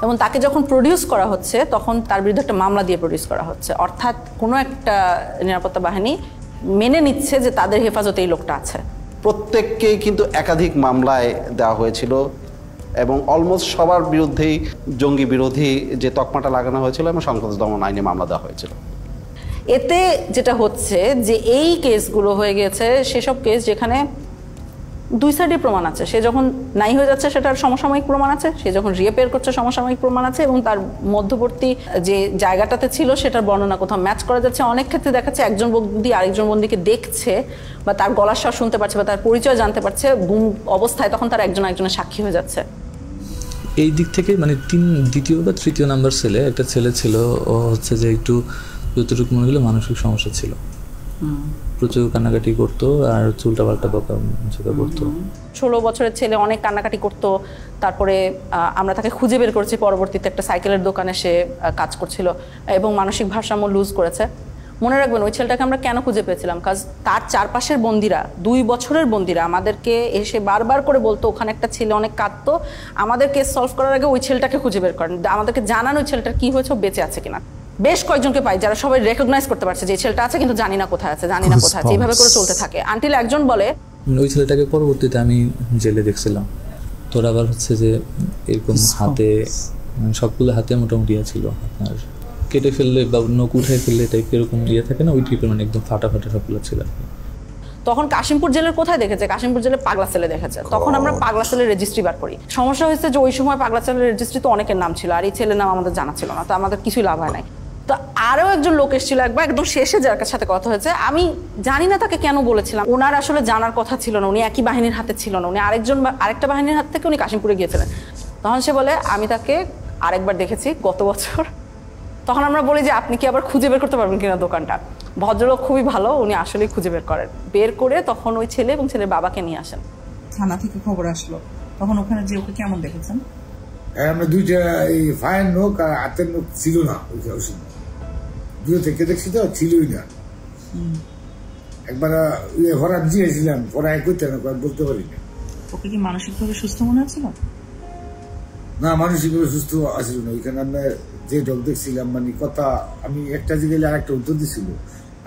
এবং তাকে যখন প্রডিউস করা হচ্ছে তখন তার বিরুদ্ধে একটা মামলা দিয়ে প্রডিউস করা হচ্ছে, অর্থাৎ কোনো একটা নিরাপত্তা বাহিনী মেনে নিচ্ছে যে তাদের হেফাজতে এই লোকটা আছে। প্রত্যেককেই কিন্তু একাধিক মামলায় দেওয়া হয়েছিল এবং অলমোস্ট সবার বিরুদ্ধেই জঙ্গি বিরোধী যে তকমাটা লাগানো হয়েছিল এবং সন্ত্রাস দমন আইনে মামলা দেওয়া হয়েছিল। এতে যেটা হচ্ছে যে এই কেসগুলো হয়ে গেছে সেসব কেস যেখানে দুই সাইডে প্রমাণ আছে। সে যখন নাই হয়ে যাচ্ছে সেটার সমসাময়িক প্রমাণ আছে, সে যখন রিঅ্যাপিয়ার করছে সমসাময়িক প্রমাণ আছে, এবং তার মধ্যবর্তী যে জায়গাটাতে ছিল সেটার বর্ণনা কোথাও ম্যাচ করা যাচ্ছে। অনেক ক্ষেত্রে দেখাচ্ছে একজন বন্দী আরেকজন বন্দীকে দেখছে বা তার গলার স্বর শুনতে পারছে বা তার পরিচয় জানতে পারছে গুম অবস্থায়, তখন তার একজন একজনের সাক্ষী হয়ে যাচ্ছে। এই দিক থেকে মানে দ্বিতীয় বা তৃতীয় নাম্বার ছেলে একটা ছেলে ছিল, ও হচ্ছে যে একটু যতটুকু মনে হলো মানসিক সমস্যা ছিল, প্রচুর কান্নাকাটি করতো আর চুলটা পাল্টা বকা করতো। 16 বছরের ছেলে অনেক কান্নাকাটি করতো। তারপরে আমরা তাকে খুঁজে বের করেছি পরবর্তীতে, একটা সাইকেলের দোকানে সে কাজ করছিল এবং মানসিক ভারসাম্য লুজ করেছে। মনে রাখবেন ওই ছেলেটাকে আমরা কেন খুঁজে পেয়েছিলাম, কাজ তার চারপাশের বন্দিরা 2 বছরের বন্দিরা আমাদেরকে এসে বারবার করে বলতো ওখানে একটা ছেলে অনেক কাঁদতো, আমাদের কেস সলভ করার আগে ওই ছেলেটাকে খুঁজে বের করেন, আমাদেরকে জানান ওই ছেলেটার কি হয়েছে, বেঁচে আছে কিনা। বেশ কয়েকজনকে পাই যারা সবাই রেকগনাইজ করতে পারছে যে ছেলেটা আছে কিন্তু জানি না কোথায় আছে, জানি না কোথায় আছে, এইভাবে করে চলতে থাকে আনটিল একজন বলে। ওই ছেলেটাকে পরবর্তীতে আমি জেলে দেখছিলাম, তোর আবার হচ্ছে যে এরকম হাতে সবগুলো হাতে মোটামুটি ছিল, আপনার কেটে ফেললে বা নখ উঠাই ফেললে টাইপ এরকম থাকে না, ওই টাইপের মানে একদম ফাটা সবগুলো ছিল। তখন কাশিমপুর জেলের কোথায় দেখেছে, কাশিমপুর জেলে পাগলা সেলে দেখেছে, তখন আমরা পাগলা সেলের রেজিস্ট্রি বার করি। সমস্যা হয়েছে যে ওই সময় পাগলা সেলের রেজিস্ট্রি তো অনেকের নাম ছিল আর এই ছেলের নাম আমাদের জানা ছিল না, তো আমাদের কিছুই লাভ হয় নাই। তো আরও একজন লোক এসেছিল একবার একদম শেষে, যার সাথে কথা হয়েছে, আমি জানি না তাকে কেন বলেছিলাম, ওনার আসলে জানার কথা ছিল না, উনি একই বাহিনীর হাতে ছিল না, উনি আরেকটা বাহিনীর হাত থেকে উনি কাশিমপুরে গিয়েছিলেন। তখন সে বলে আমি তাকে আরেকবার দেখেছি গত বছর। তখন আমরা বলি যে আপনি কি আবার খুঁজে বের করতে পারবেন কিনা দোকানটা। ভদ্রলোক খুবই ভালো, উনি আসলেই খুঁজে বের করেন, বের করে তখন ওই ছেলে এবং ছেলের বাবাকে নিয়ে আসেন। থানা থেকে খবর আসলো, তখন ওখানে যে ওকে কেমন দেখেছেন? আমরা দুইটা এই ফায়ের নোক আর হাতের নোক ছিল না, দূরে থেকে দেখছি তো ছিলই না। একবার হরাত দিয়েছিলাম, পড়ায় করতে না বলতে পারি না। ওকে কি মানসিকভাবে সুস্থ মনে হচ্ছিল? না, মানসিকভাবে সুস্থ আসছিল না। ওইখানে আমরা যে ডক দেখছিলাম মানে কথা, আমি একটা জিজ্ঞেস আরেকটা উত্তর দিছিল।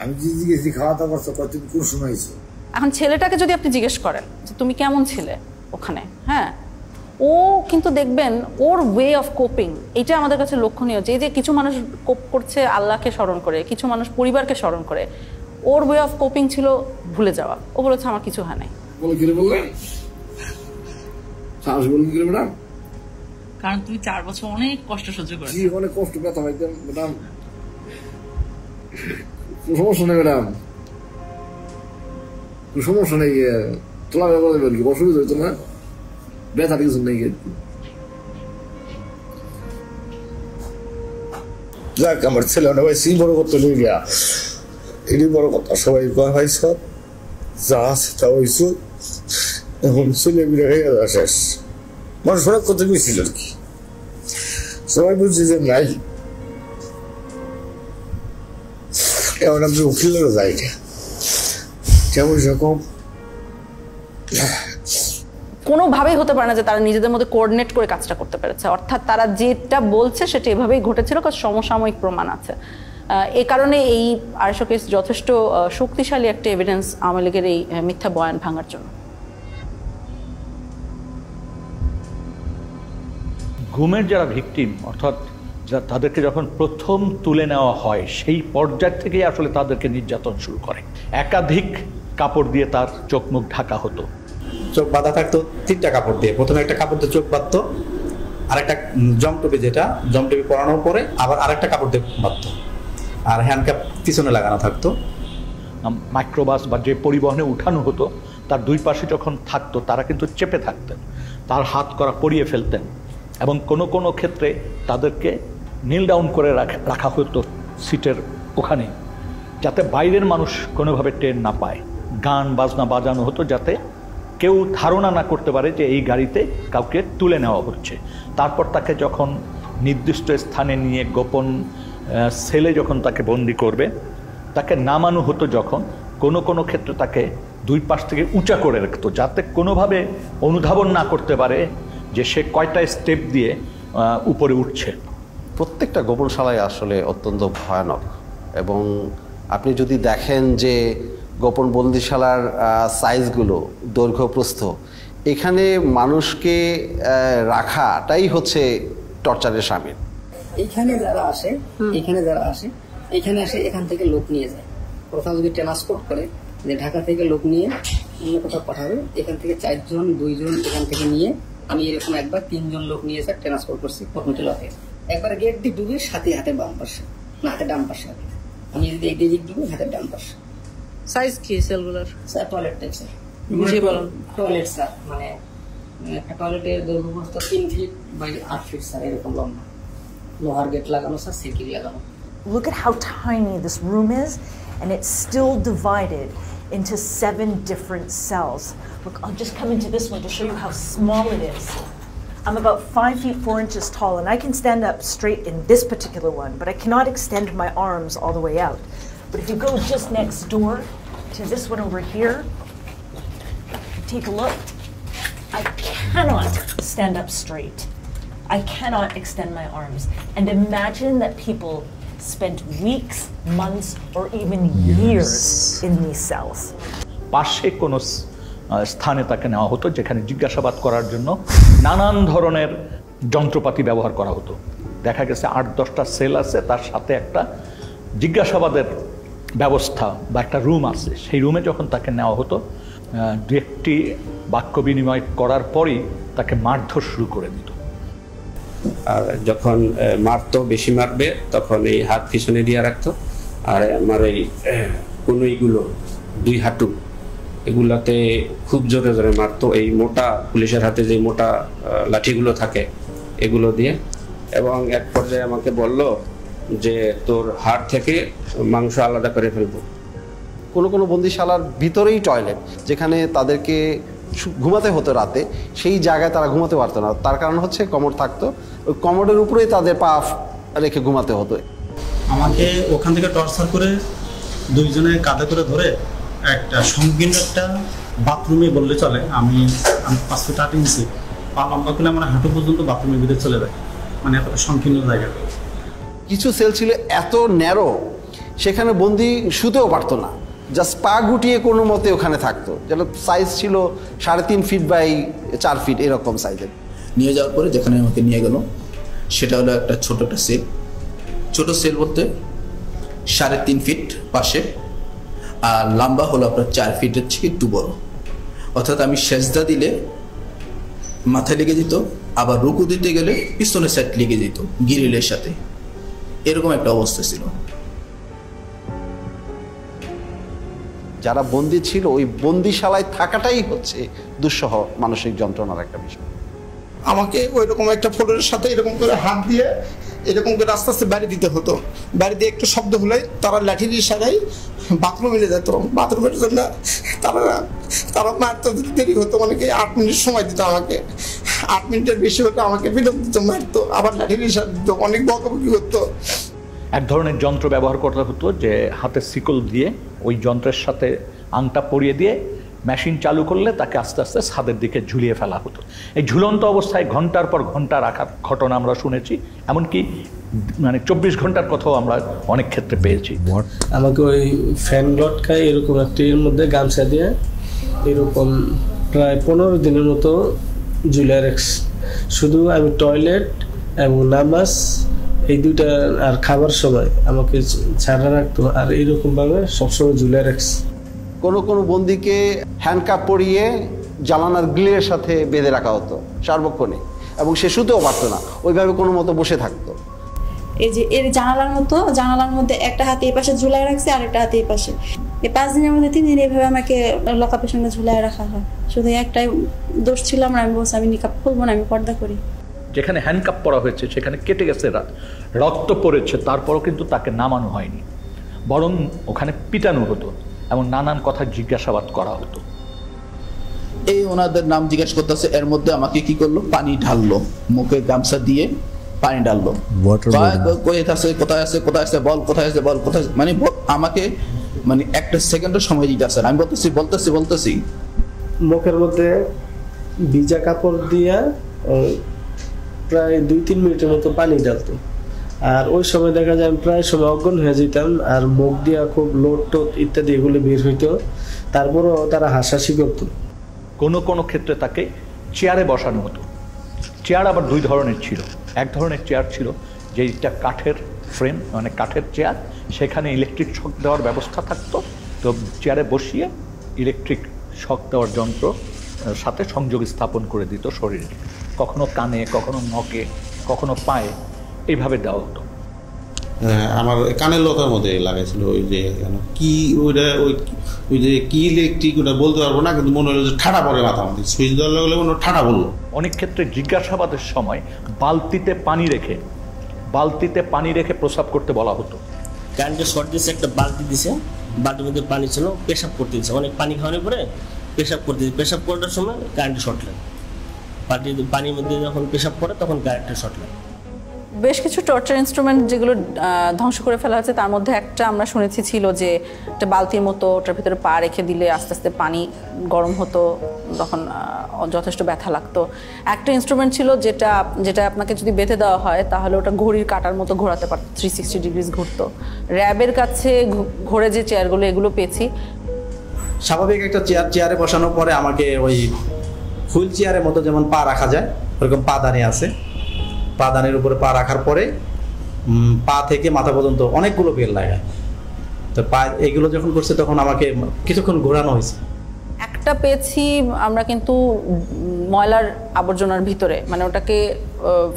আমি যে জিজ্ঞেস খাওয়া দাওয়া করছো তুমি কোন সময় হয়েছো। এখন ছেলেটাকে যদি আপনি জিজ্ঞেস করেন যে তুমি কেমন ছিলে ওখানে, হ্যাঁ, ও কিন্তু দেখবেন ওর ওয়ে অফ কোপিং, এটা আমাদের কাছে লক্ষণীয়। যে কিছু মানুষ কোপ করছে আল্লাহকে স্মরণ করে, কিছু মানুষ পরিবারকে স্মরণ করে, ওর ওয়ে অফ কোপিং ছিল ভুলে যাওয়া। ও বলেছে আমার কিছু হয় নাই। কারণ তুমি 4 বছর অনেক কষ্ট সহ্য করেছো। অনেক কষ্ট ব্যথা পাইতাম ম্যাডাম। সমস্যা নেই ম্যাডাম, সমস্যা নেই, তোলা ব্যাপার কি অসুবিধা হইতো না, ব্যথা কিছু নেই। যাক আমার ছেলে ভাইছি বড় করতে নিয়ে গিয়া, এটি বড় কথা। সবাই ভাই সব যা আছে তা হইছ, এখন ছেলে মিলে হয়ে যাওয়া শেষ। মানুষ অনেক কথা গেছিল আর কি, সবাই বুঝছে যে নাই। এখন আমি উকিলেরও যাই না, কেমন সেরকম কোনোভাবেই হতে পারে না যে তারা নিজেদের মধ্যে কোঅর্ডিনেট করে কাজটা করতে পেরেছে, অর্থাৎ তারা যেটা বলছে সেটা এভাবেই ঘটেছিল, কারণ সমসাময়িক প্রমাণ আছে। এই কারণে এই 250 কেস যথেষ্ট শক্তিশালী একটা এভিডেন্স আওয়ামী লীগের এই মিথ্যা বয়ান ভাঙার জন্য। গুমের যারা ভিকটিম, অর্থাৎ তাদেরকে যখন প্রথম তুলে নেওয়া হয় সেই পর্যায় থেকেই আসলে তাদেরকে নির্যাতন শুরু করে। একাধিক কাপড় দিয়ে তার চোখ মুখ ঢাকা হতো, চোখ বাঁধা থাকতো 3টা কাপড় দিয়ে। প্রথমে একটা কাপড় দিয়ে চোখ বাঁধতো, আরেকটা জমটপি, যেটা জমটপি পরানোর পরে আবার আরেকটা কাপড় দিয়ে বাঁধতো, আর হ্যান্ডকাপ পিছনে লাগানো থাকতো। মাইক্রোবাস বা যে পরিবহনে উঠানো হতো তার 2 পাশে যখন থাকতো তারা কিন্তু চেপে থাকতেন, তার হাত করা পরিয়ে ফেলতেন এবং কোনো কোনো ক্ষেত্রে তাদেরকে নীল ডাউন করে রাখা হতো সিটের ওখানে, যাতে বাইরের মানুষ কোনোভাবে টের না পায়। গান বাজনা বাজানো হতো যাতে কেউ ধারণা না করতে পারে যে এই গাড়িতে কাউকে তুলে নেওয়া হচ্ছে। তারপর তাকে যখন নির্দিষ্ট স্থানে নিয়ে গোপন সেলে যখন তাকে বন্দি করবে, তাকে নামানো হতো যখন, কোনো কোনো ক্ষেত্রে তাকে 2 পাশ থেকে উঁচা করে রাখতো যাতে কোনোভাবে অনুধাবন না করতে পারে যে সে কয়টা স্টেপ দিয়ে উপরে উঠছে। প্রত্যেকটা গোপনশালায় আসলে অত্যন্ত ভয়ানক, এবং আপনি যদি দেখেন যে গোপন বন্দিশালার সাইজগুলো, দৈর্ঘ্য প্রস্থ, এখানে মানুষকে রাখাটাই হচ্ছে টর্চারের শামিল। এখানে যারা আসে এখানে আসে এখান থেকে লোক নিয়ে যায়। প্রথম যদি ট্রান্সপোর্ট করে যে ঢাকা থেকে লোক নিয়ে অন্য কোথাও পাঠাবে, এখান থেকে 4 জন 2 জন এখান থেকে নিয়ে, আমি এরকম একবার 3 জন লোক নিয়ে স্যার ট্রান্সপোর্ট করছি কর্মীটি লকে। একবার গেট দিয়ে ডুবে সাথে হাতে বাম পাশে, না হাতে ডান পাশে, আমি যদি এই দিক ডুবে হাতে ডান পাশে। সাইজ কি সেলগুলোর? স্যার টয়লেট টাইপ স্যার, বুঝিয়ে বলুন। টয়লেট স্যার, মানে একটা টয়লেটের দৈর্ঘ্য প্রস্থ 3 ফিট বাই 8 ফিট স্যার, এরকম লম্বা, লোহার গেট লাগানো স্যার, সিকিং লাগানো। Look at how tiny this room is, and it's still divided into 7 different cells. Look, I'll just come into this one to show you how small it is. I'm about 5 feet 4 inches tall, and I can stand up straight in this particular one, but I cannot extend my arms all the way out. But if you go just next door to this one over here, take a look. I cannot stand up straight. I cannot extend my arms. And imagine that people spent weeks, months, or even years in these cells. পাশে কোনো স্থানে তাকে নেওয়া হতো যেখানে জিজ্ঞাসাবাদ করার জন্য নানান ধরনের যন্ত্রপাতি ব্যবহার করা হতো। দেখা গেছে 8-10টা সেল আছে, তার সাথে একটা জিজ্ঞাসাবাদের ব্যবস্থা বা একটা রুম আছে। সেই রুমে যখন তাকে নেওয়া হতো, 2-1টি বাক্য বিনিময় করার পরই তাকে মারধর শুরু করে দিত। আর যখন মারতো, বেশি মারবে, তখন এই হাত পিছনে দিয়ে রাখতো, আর আমার এই কনুইগুলো 2 হাঁটু এগুলাতে খুব জোরে জোরে মারতো, এই মোটা পুলিশের হাতে যে মোটা লাঠিগুলো থাকে এগুলো দিয়ে। এবং এক পর্যায়ে আমাকে বলল যে তোর হাড় থেকে মাংস আলাদা করে ফেলবো। কোনো বন্দিশালার ভিতরেই টয়লেট, যেখানে তাদেরকে ঘুমাতে হতো রাতে, সেই জায়গায় তারা ঘুমাতে পারতো না। তার কারণ হচ্ছে কমোড থাকতো, ওই কমোডের উপরেই তাদের পা রেখে ঘুমাতে হতো। আমাকে ওখান থেকে টর্চার করে 2 জনে কাঁধে করে ধরে একটা সংকীর্ণ একটা বাথরুমে বললে চলে, আমি 5 ফিট 8 ইঞ্চি পা লম্বা করলে আমার হাঁটু পর্যন্ত বাথরুমের ভিতরে চলে যায়, মানে এতটা সংকীর্ণ জায়গা। কিছু সেল ছিল এত ন্যারো, সেখানে বন্দি শুতেও পারতো না, জাস্ট পা গুটিয়ে কোনো মতে ওখানে থাকতো। যেটা সাইজ ছিল 3.5 ফিট বাই 4 ফিট, এরকম সাইজের। নিয়ে যাওয়ার পরে যেখানে আমাকে নিয়ে গেল সেটা হলো একটা ছোট একটা সেল। ছোট সেল বলতে 3.5 ফিট পাশে, আর লম্বা হলো আপনার 4 ফিটের থেকে একটু বড়। অর্থাৎ আমি সেজদা দিলে মাথায় লেগে যেত, আবার রুকু দিতে গেলে পিছনের সাইড লেগে যেত গিরিলের সাথে, এরকম একটা অবস্থা ছিল। যারা বন্দি ছিল, ওই বন্দিশালায় থাকাটাই হচ্ছে দুঃসহ মানসিক যন্ত্রণার একটা বিষয়। আমাকে ওই রকম একটা ফ্লোরের সাথে এরকম করে হাত দিয়ে এরকম করে আস্তে আস্তে বাড়ি দিতে হতো। বাড়ি দিয়ে একটু শব্দ হলে তারা লাঠির ইশারায় বাথরুমে নিয়ে যেত। বাথরুমের জন্য তারা মারতে দেরি হতো, অনেকে 8 মিনিট সময় দিত আমাকে। 8 মিনিটের বেশি হতো আমাকে বিরোধ দিত, মারতো, আবার লাঠির ইশারা দিত, অনেক বকাবকি করতো। এক ধরনের যন্ত্র ব্যবহার করতে হতো, যে হাতে শিকল দিয়ে ওই যন্ত্রের সাথে আংটা পরিয়ে দিয়ে মেশিন চালু করলে তাকে আস্তে আস্তে ছাদের দিকে ঝুলিয়ে ফেলা হতো। এই ঝুলন্ত অবস্থায় ঘন্টার পর ঘন্টা রাখার ঘটনা আমরা শুনেছি, এমনকি মানে 24 ঘন্টার কথাও আমরা অনেক ক্ষেত্রে পেয়েছি। আমাকে ওই ফ্যান লটকায় এরকম একটির মধ্যে গামছা দিয়ে এরকম প্রায় 15 দিনের মতো ঝুলিয়ে রাখছে। শুধু আমি টয়লেট এবং নামাজ এই দুইটা আর খাবার সময় আমাকে ছাড়া রাখতো, আর এইরকমভাবে সবসময় ঝুলিয়ে রাখছে। কোনো বন্দিকে হ্যান্ডকাপ পরিয়ে জ্বালানার গ্রিলের সাথে বেঁধে রাখা হতো সার্বক্ষণে, এবং সে শুতেও পারতো না, ওইভাবে কোনো মতো বসে থাকতো। এই যে এর জানালার মধ্যে একটা হাতে এই পাশে ঝুলাই রাখছে, আর একটা হাতে এই পাশে। এই 5 দিনের মধ্যে 3 দিন এইভাবে আমাকে লকআপের সঙ্গে ঝুলাই রাখা হয়। শুধু একটাই দোষ ছিল আমার, আমি বলছি আমি নিকাব খুলবো না, আমি পর্দা করি। যেখানে হ্যান্ডকাপ পরা হয়েছে সেখানে কেটে গেছে, রক্ত পড়েছে, তারপরও কিন্তু তাকে নামানো হয়নি, বরং ওখানে পিটানো হতো এবং নানান কথা জিজ্ঞাসাবাদ করা হতো। এই ওনাদের নাম জিজ্ঞাসা করতেছে, এর মধ্যে আমাকে কি করলো, পানি ঢাললো, মুখে গামছা দিয়ে পানি ঢাললো, কোথায় আছে বল, কোথায় আছে বল, কোথায়, মানে আমাকে মানে একটা সেকেন্ডের সময় দিতে আসে। আমি বলতেছি মুখের মধ্যে ভিজা কাপড় দিয়ে প্রায় 2-3 মিনিটের মতো পানি ঢালতো। আর ওই সময় দেখা যায় আমি প্রায় সময় অজ্ঞান হয়ে যেতাম, আর মুখ দিয়া খুব লোট টোট ইত্যাদি এগুলো বের হইতো, তারপরও তারা হাসাহাসি করতো। কোনো কোনো ক্ষেত্রে তাকে চেয়ারে বসানো হতো। চেয়ার আবার দুই ধরনের ছিল। এক ধরনের চেয়ার ছিল যেটা কাঠের ফ্রেম, মানে কাঠের চেয়ার, সেখানে ইলেকট্রিক শক দেওয়ার ব্যবস্থা থাকতো। তো চেয়ারে বসিয়ে ইলেকট্রিক শক দেওয়ার যন্ত্র সাথে সংযোগ স্থাপন করে দিত শরীরে, কখনো কানে, কখনো নখে, কখনো পায়ে, এইভাবে দেওয়া হতো। আমার কানের লতার মধ্যে লাগাইছিল ওই যে কি ওইটা ওই যে কি ইলেকট্রিক ওটা বলতে পারবো না, কিন্তু মনে হলো যে ঠাডা পড়ে মাথা মাথা সুইচ দেওয়ার লাগলে মনে ঠাডা বললো। অনেক ক্ষেত্রে জিজ্ঞাসাবাদের সময় বালতিতে পানি রেখে প্রস্রাব করতে বলা হতো। কারেন্টের শর্ট দিয়েছে, একটা বালতি দিছে, বালতির মধ্যে পানি ছিল, পেশাব করতে দিচ্ছে, অনেক পানি খাওয়ানোর পরে পেশাব করতে দিচ্ছে। পেশাব করার সময় কারেন্টের শর্ট লাগে, পানির মধ্যে যখন পেশাব করে তখন কারেন্টের শর্ট লাগে। বেশ কিছু টর্চার ইনস্ট্রুমেন্ট যেগুলো ধ্বংস করে ফেলা হয়েছে, তার মধ্যে একটা আমরা শুনেছি ছিল যে একটা বালতির মতো, ওটার ভিতরে পা রেখে দিলে আস্তে আস্তে পানি গরম হতো, তখন যথেষ্ট ব্যথা লাগতো। একটা ইনস্ট্রুমেন্ট ছিল যেটা আপনাকে যদি বেঁধে দেওয়া হয় তাহলে ওটা ঘড়ির কাঁটার মতো ঘোরাতে পারতো, 360 ডিগ্রিজ ঘুরতো। র্যাবের কাছে ঘোরে যে চেয়ারগুলো, এগুলো পেয়েছি। স্বাভাবিক একটা চেয়ারে বসানোর পরে আমাকে ওই হুইল চেয়ারের মতো যেমন পা রাখা যায় ওরকম পাদানি আছে, পাদানির উপরে পা রাখার পরে পা থেকে মাথা পর্যন্ত অনেকগুলো বেল লাগায়। তো পা এইগুলো যখন করছে তখন আমাকে কিছুক্ষণ ঘোরানো হয়েছে। একটা পেয়েছি আমরা কিন্তু ময়লার আবর্জনার ভিতরে, মানে ওটাকে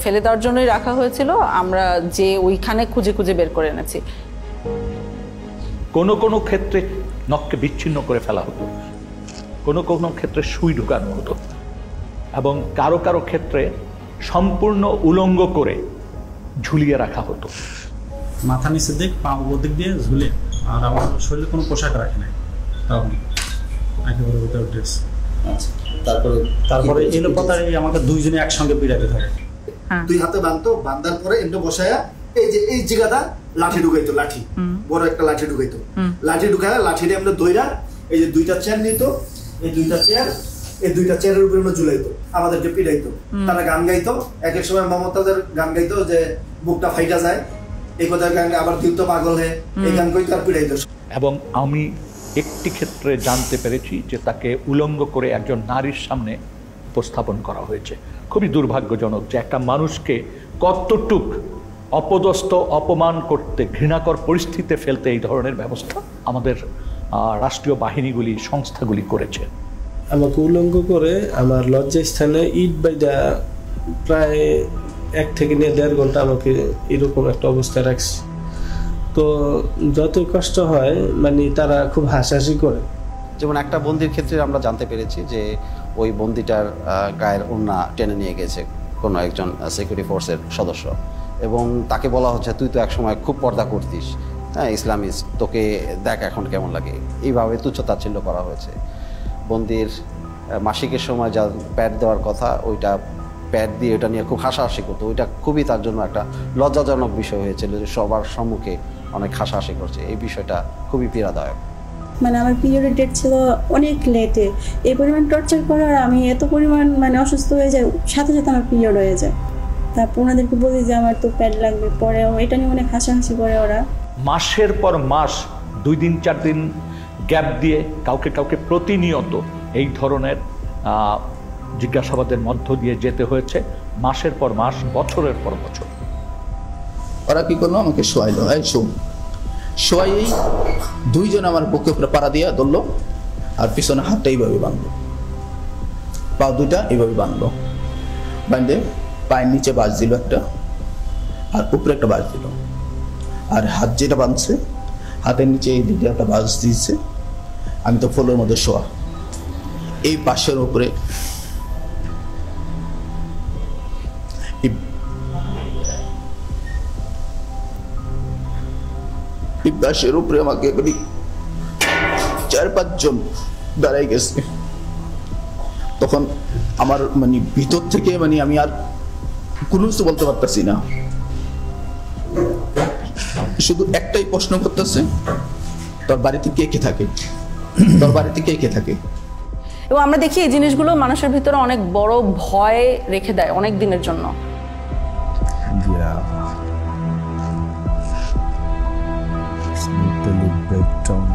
ফেলে দেওয়ার জন্যই রাখা হয়েছিল, আমরা যে ওইখানে খুঁজে খুঁজে বের করে এনেছি। কোনো কোনো ক্ষেত্রে নখকে বিচ্ছিন্ন করে ফেলা হতো, কোনো কোনো ক্ষেত্রে সুই ঢুকানো হতো, এবং কারো কারো ক্ষেত্রে সম্পূর্ণ উলঙ্গ করে ঝুলিয়ে রাখা হতো। মাথা নিচে দিক, পা উপর দিক দিয়ে ঝুলে, আর আমার শরীরে কোনো পোশাক রাখে নাই, তখন একেবারে উইদাউট ড্রেস। তারপরে এলো পাতায় আমাকে দুইজনে একসঙ্গে বিড়াতে থাকে। দুই হাতে বাঁধতো, বাঁধার পরে এমনি বসায়া এই যে এই জায়গাটা লাঠি ঢুকাইতো, লাঠি বড় একটা লাঠি ঢুকাইতো, লাঠি ঢুকায় লাঠিটা এমনি দইরা এই যে দুইটা চেয়ার নিত, এই দুইটা চেয়ারের উপরে আমরা ঝুলাইতো, আমাদেরকে পিড়াইতো। তারা গান গাইতো, এক এক সময় মমতাদের গান গাইতো যে বুকটা ফাইটা যায়, এই কথার গান, আবার দিত পাগল হয়ে, এই গান কইতো আর পিড়াইতো। এবং আমি একটি ক্ষেত্রে জানতে পেরেছি যে তাকে উলঙ্গ করে একজন নারীর সামনে উপস্থাপন করা হয়েছে। খুবই দুর্ভাগ্যজনক যে একটা মানুষকে কতটুক অপদস্থ, অপমান করতে, ঘৃণাকর পরিস্থিতিতে ফেলতে এই ধরনের ব্যবস্থা আমাদের রাষ্ট্রীয় বাহিনীগুলি, সংস্থাগুলি করেছে। আমাকে উলঙ্গ করে আমার লজ্জাস্থানে ইট বাইদা প্রায় 1 থেকে 1.5 ঘন্টা আমাকে এরকম একটা অবস্থায় রাখছে। তো যতই কষ্ট হয়, মানে তারা খুব হাসাহাসি করে। যেমন একটা বন্দির ক্ষেত্রে আমরা জানতে পেরেছি যে ওই বন্দিটার গায়ের ওড়না টেনে নিয়ে গেছে কোনো একজন সিকিউরিটি ফোর্সের সদস্য, এবং তাকে বলা হচ্ছে তুই তো একসময় খুব পর্দা করতিস, হ্যাঁ ইসলামিস্ট, তোকে দেখ এখন কেমন লাগে। এইভাবে তুচ্ছতাচ্ছিল্য করা হয়েছে। বন্দির মাসিকের সময় যা প্যাড দেওয়ার কথা, ওইটা প্যাড দিয়ে ওটা নিয়ে খুব হাসাহাসি করতো। ওইটা খুবই তার জন্য একটা লজ্জাজনক বিষয় হয়েছিল যে সবার সম্মুখে অনেক হাসাহাসি করছে। এই বিষয়টা খুবই পীড়াদায়ক। মানে আমার পিরিয়ডের ডেট ছিল অনেক লেটে, এই পরিমাণ টর্চার করার আমি এত পরিমাণ মানে অসুস্থ হয়ে যায়, সাথে সাথে আমার পিরিয়ড হয়ে যায়। তারপর ওনাদেরকে বলি যে আমার তো প্যাড লাগবে, পরে এটা নিয়ে অনেক হাসাহাসি করে ওরা। মাসের পর মাস, 2 দিন 4 দিন গ্যাপ দিয়ে কাউকে কাউকে প্রতিনিয়ত এই ধরনের জিজ্ঞাসাবাদের মধ্য দিয়ে যেতে হয়েছে, মাসের পর মাস, বছরের পর বছর। ওরা কি করলো, আমাকে শোয়াইলো, এই শোয়াই দুইজন আমার বুকে উপরে পাড়া দিয়া ধরলো, আর পিছনে হাতটা এইভাবে বাঁধলো, পা দুইটা এইভাবে বাঁধলো, বাঁধে পায়ের নিচে বাজ দিল একটা, আর উপরে একটা বাজ দিল, আর হাত যেটা বাঁধছে হাতের নিচে এই দিকে একটা বাজ দিয়েছে। আমি তো ফ্লোরের মধ্যে শোয়া, এই পাশের উপরে বাসের উপরে আমাকে 4-5 জন দাঁড়াই গেছে। তখন আমার মানে ভিতর থেকে মানে আমি আর কোনো কিছু বলতে পারতেছি না, শুধু একটাই প্রশ্ন করতেছে, তোর বাড়িতে কে কে থাকে, তোর বাড়িতে কে কে থাকে। এবং আমরা দেখি এই জিনিসগুলো মানুষের ভিতরে অনেক বড় ভয় রেখে দেয় অনেক দিনের জন্য। Yeah. It's mentally breakdown.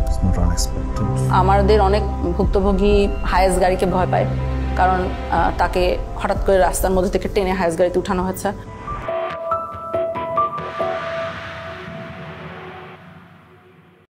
It's not unexpected. আমাদের অনেক ভুক্তভোগী হায়েস্ট গাড়িকে ভয় পায়, কারণ তাকে হঠাৎ করে রাস্তার মধ্যে থেকে টেনে হায়েস্ট গাড়িতে উঠানো হয়েছে।